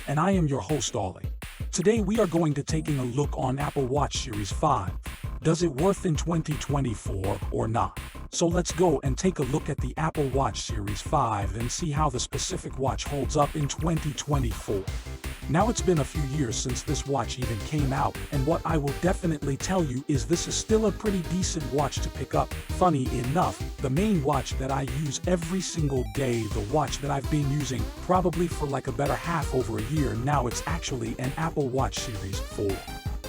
and I am your host Ollie. Today we are going to taking a look on Apple Watch Series 5. Does it worth in 2024 or not? So let's go and take a look at the Apple Watch Series 5 and see how the specific watch holds up in 2024. Now it's been a few years since this watch even came out, and what I will definitely tell you is this is still a pretty decent watch to pick up. Funny enough, the main watch that I use every single day, the watch that I've been using probably for like a better half over a year now, it's actually an Apple Watch Series 4.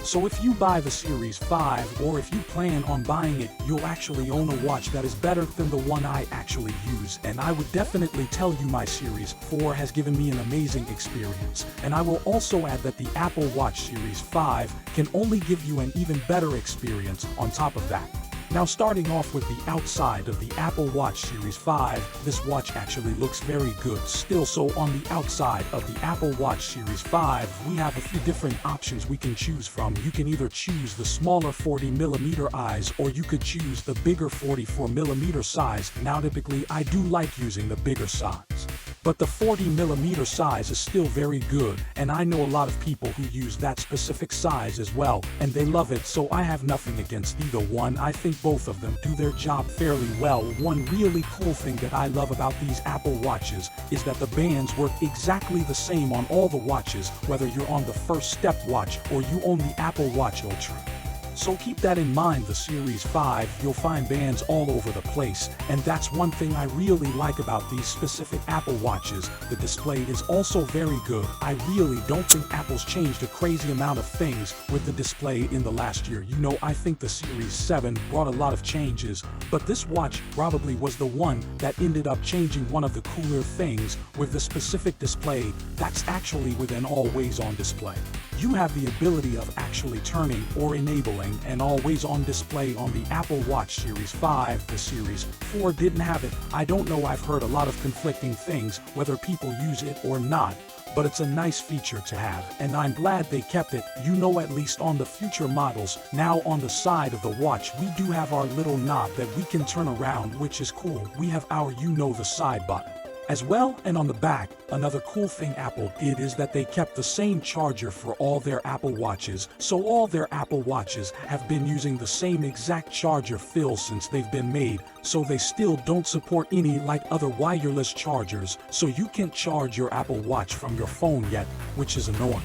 So if you buy the Series 5, or if you plan on buying it, you'll actually own a watch that is better than the one I actually use. And I would definitely tell you my Series 4 has given me an amazing experience. And I will also add that the Apple Watch Series 5 can only give you an even better experience on top of that. Now starting off with the outside of the Apple Watch Series 5, this watch actually looks very good still. So on the outside of the Apple Watch Series 5, we have a few different options we can choose from. You can either choose the smaller 40mm eyes, or you could choose the bigger 44mm size. Now typically I do like using the bigger size, but the 40mm size is still very good, and I know a lot of people who use that specific size as well, and they love it, so I have nothing against either one. I think both of them do their job fairly well. One really cool thing that I love about these Apple Watches is that the bands work exactly the same on all the watches, whether you're on the first step watch or you own the Apple Watch Ultra. So keep that in mind. The Series 5, you'll find bands all over the place, and that's one thing I really like about these specific Apple Watches. The display is also very good. I really don't think Apple's changed a crazy amount of things with the display in the last year. You know, I think the Series 7 brought a lot of changes, but this watch probably was the one that ended up changing one of the cooler things with the specific display that's actually with an always-on display. You have the ability of actually turning or enabling an always-on display on the Apple Watch Series 5. The Series 4 didn't have it. I don't know, I've heard a lot of conflicting things whether people use it or not, but it's a nice feature to have, and I'm glad they kept it. You know, at least on the future models. Now on the side of the watch we do have our little knob that we can turn around, which is cool. We have our the side button as well, and on the back, another cool thing Apple did is that they kept the same charger for all their Apple Watches. So all their Apple Watches have been using the same exact charger fill since they've been made, so they still don't support any like other wireless chargers, so you can't charge your Apple Watch from your phone yet, which is annoying.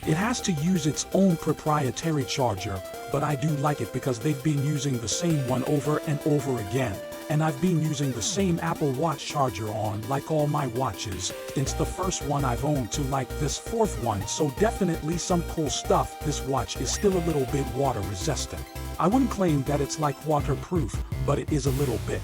It has to use its own proprietary charger, but I do like it because they've been using the same one over and over again. And I've been using the same Apple Watch charger on like all my watches since the first one I've owned to like this fourth one, so definitely some cool stuff. This watch is still a little bit water resistant. I wouldn't claim that it's like waterproof, but it is a little bit.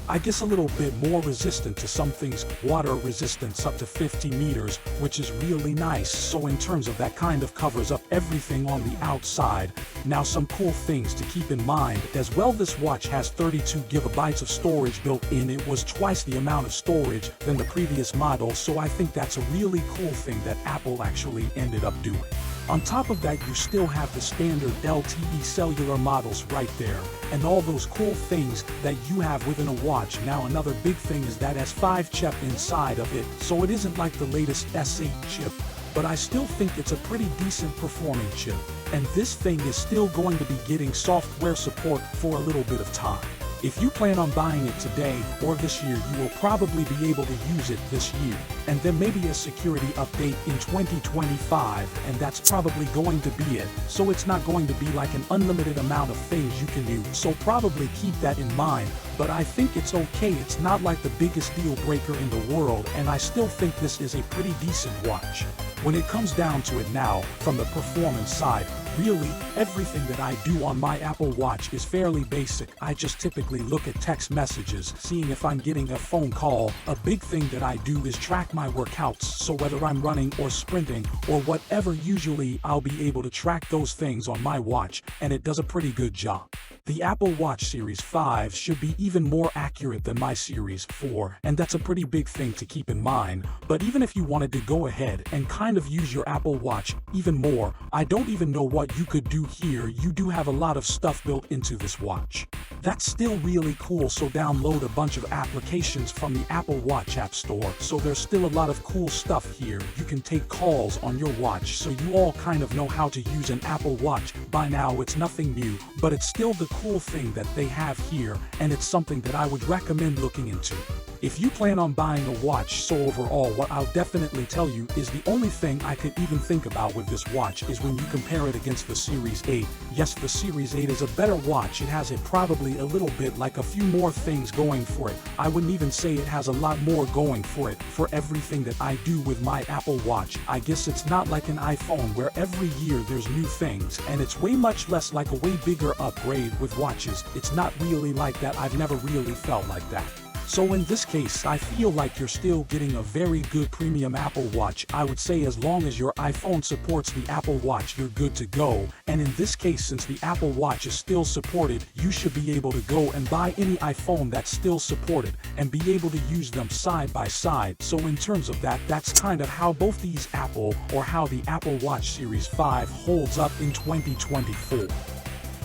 I guess a little bit more resistant to some things. Water resistance up to 50 meters, which is really nice. So in terms of that, kind of covers up everything on the outside. Now some cool things to keep in mind as well. This watch has 32 gigabytes of storage built in. It was twice the amount of storage than the previous model, so I think that's a really cool thing that Apple actually ended up doing. On top of that, you still have the standard LTE cellular models right there, and all those cool things that you have within a watch. Now another big thing is that S5 chip inside of it, so it isn't like the latest S8 chip, but I still think it's a pretty decent performing chip, and this thing is still going to be getting software support for a little bit of time. If you plan on buying it today or this year, you will probably be able to use it this year, and then maybe a security update in 2025, and that's probably going to be it. So it's not going to be like an unlimited amount of things you can do, so probably keep that in mind. But I think it's okay. It's not like the biggest deal breaker in the world, and I still think this is a pretty decent watch. When it comes down to it now, from the performance side, really, everything that I do on my Apple Watch is fairly basic. I just typically look at text messages, seeing if I'm getting a phone call. A big thing that I do is track my workouts, so whether I'm running or sprinting or whatever, usually I'll be able to track those things on my watch, and it does a pretty good job. The Apple Watch Series 5 should be even more accurate than my Series 4, and that's a pretty big thing to keep in mind. But even if you wanted to go ahead and kind of use your Apple Watch even more, I don't even know what you could do here. You do have a lot of stuff built into this watch. That's still really cool, so download a bunch of applications from the Apple Watch App Store. So there's still a lot of cool stuff here. You can take calls on your watch, so you all kind of know how to use an Apple Watch. By now it's nothing new, but it's still the cool thing that they have here, and it's something that I would recommend looking into. If you plan on buying a watch, so overall what I'll definitely tell you is the only thing I could even think about with this watch is when you compare it against the Series 8. Yes, the Series 8 is a better watch. It has probably a little bit like a few more things going for it. I wouldn't even say it has a lot more going for it. For everything that I do with my Apple Watch, I guess it's not like an iPhone where every year there's new things, and it's way much less like a way bigger upgrade with watches. It's not really like that. I've never really felt like that. So in this case, I feel like you're still getting a very good premium Apple Watch. I would say as long as your iPhone supports the Apple Watch, you're good to go. And in this case, since the Apple Watch is still supported, you should be able to go and buy any iPhone that's still supported and be able to use them side by side. So in terms of that, that's kind of how both these Apple, or how the Apple Watch Series 5 holds up in 2024.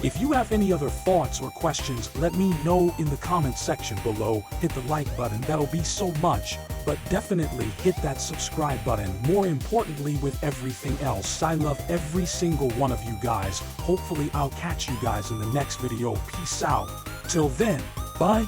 If you have any other thoughts or questions, let me know in the comment section below. Hit the like button, that'll be so much, but definitely hit that subscribe button. More importantly, with everything else, I love every single one of you guys. Hopefully I'll catch you guys in the next video. Peace out. Till then, bye.